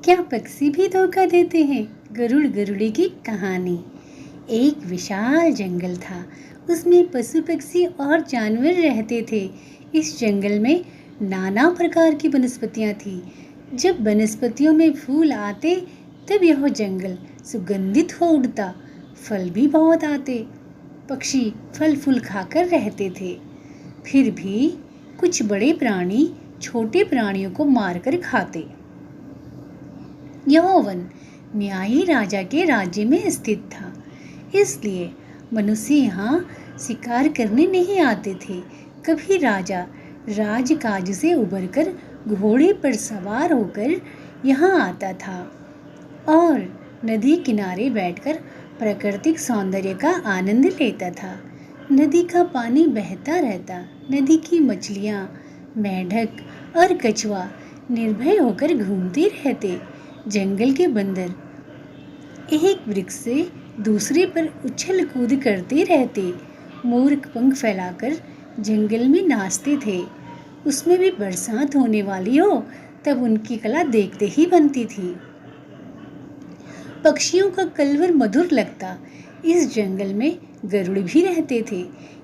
क्या पक्षी भी धोखा देते हैं? गरुड़ गरुड़ी की कहानी। एक विशाल जंगल था। उसमें पशु पक्षी और जानवर रहते थे। इस जंगल में नाना प्रकार की वनस्पतियां थी। जब वनस्पतियों में फूल आते तब यह जंगल सुगंधित हो उठता। फल भी बहुत आते। पक्षी फल फूल खाकर रहते थे। फिर भी कुछ बड़े प्राणी छोटे प्राणियों को मारकर खाते। यह वन न्यायी राजा के राज्य में स्थित था, इसलिए मनुष्य यहाँ शिकार करने नहीं आते थे। कभी राजा राजकाज से उबरकर घोड़े पर सवार होकर यहाँ आता था और नदी किनारे बैठकर प्राकृतिक सौंदर्य का आनंद लेता था। नदी का पानी बहता रहता। नदी की मछलियाँ, मेंढक और कछुआ निर्भय होकर घूमते रहते। जंगल के बंदर एक वृक्ष से दूसरे पर उछल कूद करते रहते। मोर पंख फैलाकर जंगल में नाचते थे। उसमें भी बरसात होने वाली हो तब उनकी कला देखते ही बनती थी। पक्षियों का कलरव मधुर लगता। इस जंगल में गरुड़ भी रहते थे।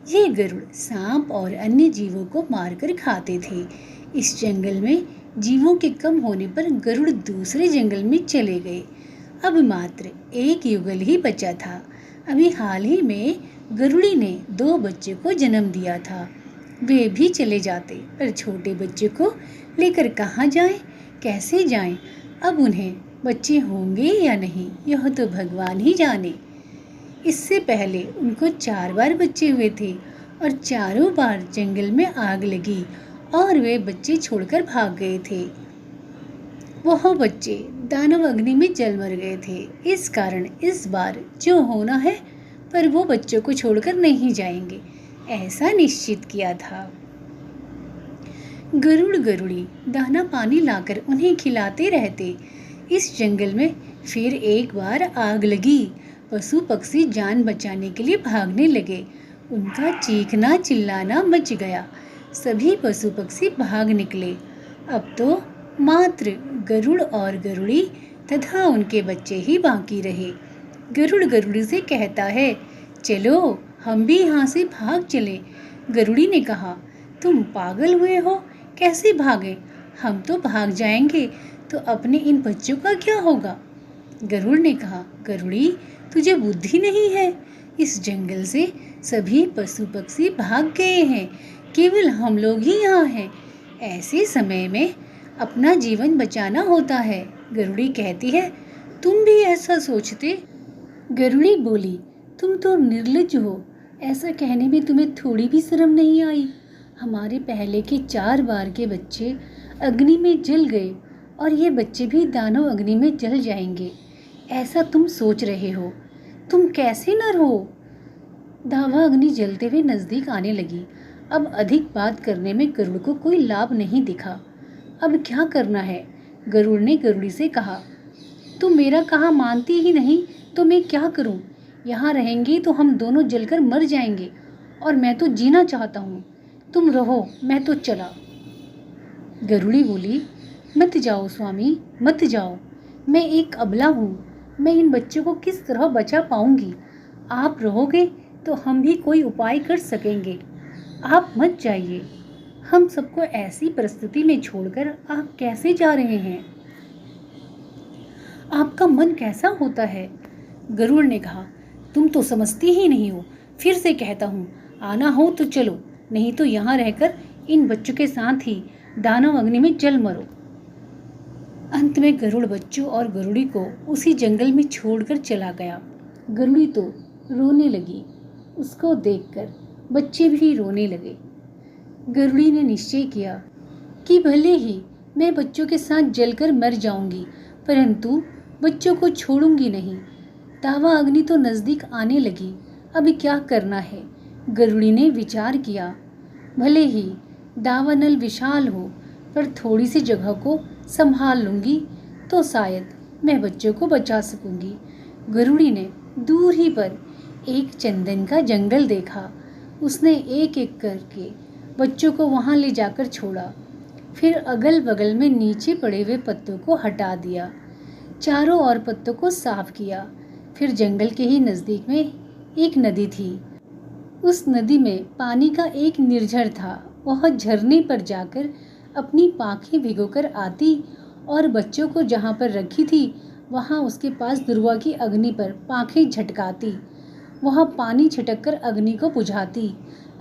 ये गरुड़ सांप और अन्य जीवों को मारकर खाते थे। इस जंगल में जीवों के कम होने पर गरुड़ दूसरे जंगल में चले गए। अब मात्र एक युगल ही बचा था। अभी हाल ही में गरुड़ी ने 2 बच्चे को जन्म दिया था। वे भी चले जाते, पर छोटे बच्चे को लेकर कहाँ जाएं, कैसे जाएं? अब उन्हें बच्चे होंगे या नहीं, यह तो भगवान ही जाने। इससे पहले उनको 4 बार बच्चे हुए थे और चारों बार जंगल में आग लगी और वे बच्चे छोड़कर भाग गए थे। वह बच्चे दानव अग्नि में जल मर गए थे। इस कारण इस बार जो होना है पर वो बच्चों को छोड़कर नहीं जाएंगे, ऐसा निश्चित किया था। गरुड़ गरुड़ी दाना पानी लाकर उन्हें खिलाते रहते। इस जंगल में फिर एक बार आग लगी। पशु पक्षी जान बचाने के लिए भागने लगे। उनका चीखना चिल्लाना मच गया। सभी पशु पक्षी भाग निकले। अब तो मात्र गरुड़ और गरुड़ी तथा उनके बच्चे ही बाकी रहे। गरुड़ गरुड़ी से कहता है, चलो हम भी यहाँ से भाग चले। गरुड़ी ने कहा, तुम पागल हुए हो, कैसे भागे? हम तो भाग जाएंगे तो अपने इन बच्चों का क्या होगा? गरुड़ ने कहा, गरुड़ी तुझे बुद्धि नहीं है। इस जंगल से सभी पशु पक्षी भाग गए हैं, केवल हम लोग ही यहाँ हैं। ऐसे समय में अपना जीवन बचाना होता है। गरुड़ी कहती है, तुम भी ऐसा सोचते? गरुड़ी बोली, तुम तो निर्लज्ज हो। ऐसा कहने में तुम्हें थोड़ी भी शर्म नहीं आई? हमारे पहले के 4 बार के बच्चे अग्नि में जल गए और ये बच्चे भी दानव अग्नि में जल जाएंगे, ऐसा तुम सोच रहे हो? तुम कैसे नर हो? दावा अग्नि जलते हुए नजदीक आने लगी। अब अधिक बात करने में गरुड़ को कोई लाभ नहीं दिखा। अब क्या करना है? गरुड़ ने गरुड़ी से कहा, तुम मेरा कहा मानती ही नहीं तो मैं क्या करूं? यहाँ रहेंगे तो हम दोनों जलकर मर जाएंगे और मैं तो जीना चाहता हूँ। तुम रहो, मैं तो चला। गरुड़ी बोली, मत जाओ स्वामी, मत जाओ। मैं एक अबला हूँ, मैं इन बच्चों को किस तरह बचा पाऊंगी? आप रहोगे तो हम भी कोई उपाय कर सकेंगे। आप मत जाइए। हम सबको ऐसी परिस्थिति में छोड़कर आप कैसे जा रहे हैं? आपका मन कैसा होता है? गरुड़ ने कहा, तुम तो समझती ही नहीं हो। फिर से कहता हूँ, आना हो तो चलो, नहीं तो यहाँ रहकर इन बच्चों के साथ ही दानव अग्नि में जल मरो। अंत में गरुड़ बच्चों और गरुड़ी को उसी जंगल में छोड़कर चला गया। गरुड़ी तो रोने लगी। उसको देखकर बच्चे भी रोने लगे। गरुड़ी ने निश्चय किया कि भले ही मैं बच्चों के साथ जलकर मर जाऊंगी, परंतु बच्चों को छोड़ूंगी नहीं। दावा अग्नि तो नजदीक आने लगी। अब क्या करना है? गरुड़ी ने विचार किया, भले ही दावानल विशाल हो, पर थोड़ी सी जगह को संभाल लूंगी तो शायद मैं बच्चों को बचा सकूंगी। गरुड़ी ने दूर ही पर एक चंदन का जंगल देखा। उसने एक एक करके बच्चों को वहां ले जाकर छोड़ा। फिर अगल बगल में नीचे पड़े हुए पत्तों को हटा दिया। चारों ओर पत्तों को साफ किया। फिर जंगल के ही नज़दीक में एक नदी थी। उस नदी में पानी का एक निर्झर था। वह झरने पर जाकर अपनी पाखें भिगोकर आती और बच्चों को जहाँ पर रखी थी वहाँ उसके पास दुर्वा की अग्नि पर पाखें झटकाती। वह पानी छिटक कर अग्नि को बुझाती।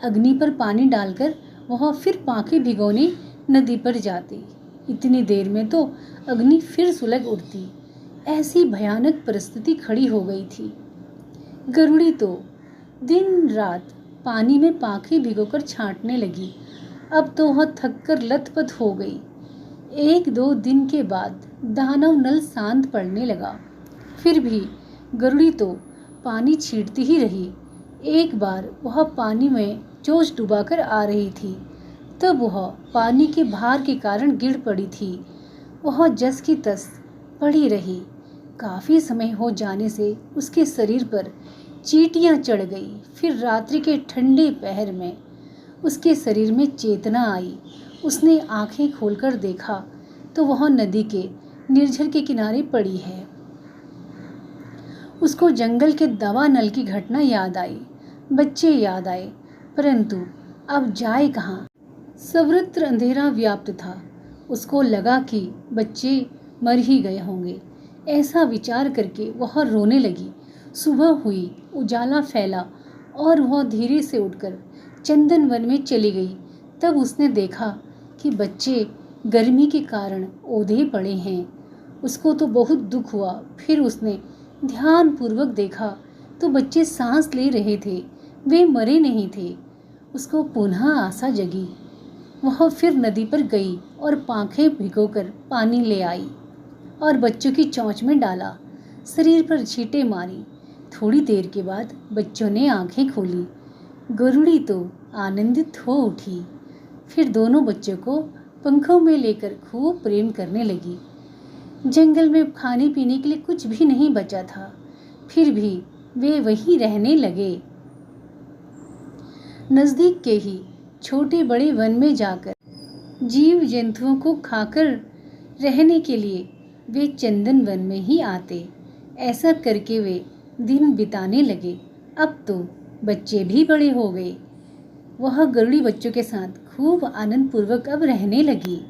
अग्नि पर पानी डालकर वह फिर पाखें भिगोने नदी पर जाती। इतनी देर में तो अग्नि फिर सुलग उठती। ऐसी भयानक परिस्थिति खड़ी हो गई थी। गरुड़ी तो दिन रात पानी में पाखें भिगोकर छांटने लगी। अब तो वह थककर लथपथ हो गई। 1-2 दिन के बाद दानव नल शांत पड़ने लगा। फिर भी गरुड़ी तो पानी छींटती ही रही। एक बार वह पानी में चोंच डुबाकर आ रही थी, तब वह पानी के भार के कारण गिर पड़ी थी। वह जस की तस पड़ी रही। काफ़ी समय हो जाने से उसके शरीर पर चींटियां चढ़ गई। फिर रात्रि के ठंडे पहर में उसके शरीर में चेतना आई। उसने आंखें खोलकर देखा तो वह नदी के निर्झर के किनारे पड़ी है। उसको जंगल के दवा नल की घटना याद आई। बच्चे याद आए, परंतु अब जाए कहाँ? सर्वत्र अंधेरा व्याप्त था। उसको लगा कि बच्चे मर ही गए होंगे। ऐसा विचार करके वह रोने लगी। सुबह हुई, उजाला फैला और वह धीरे से उठकर चंदन वन में चली गई। तब उसने देखा कि बच्चे गर्मी के कारण औंधे पड़े हैं। उसको तो बहुत दुख हुआ। फिर उसने ध्यानपूर्वक देखा तो बच्चे सांस ले रहे थे, वे मरे नहीं थे। उसको पुनः आशा जगी। वह फिर नदी पर गई और पाखें भिगोकर पानी ले आई और बच्चों की चोंच में डाला। शरीर पर छींटे मारी। थोड़ी देर के बाद बच्चों ने आंखें खोली। गरुड़ी तो आनंदित हो उठी। फिर दोनों बच्चों को पंखों में लेकर खूब प्रेम करने लगी। जंगल में खाने पीने के लिए कुछ भी नहीं बचा था, फिर भी वे वहीं रहने लगे। नज़दीक के ही छोटे बड़े वन में जाकर जीव जंतुओं को खाकर रहने के लिए वे चंदन वन में ही आते। ऐसा करके वे दिन बिताने लगे। अब तो बच्चे भी बड़े हो गए। वह गरुड़ी बच्चों के साथ खूब आनंद पूर्वक अब रहने लगी।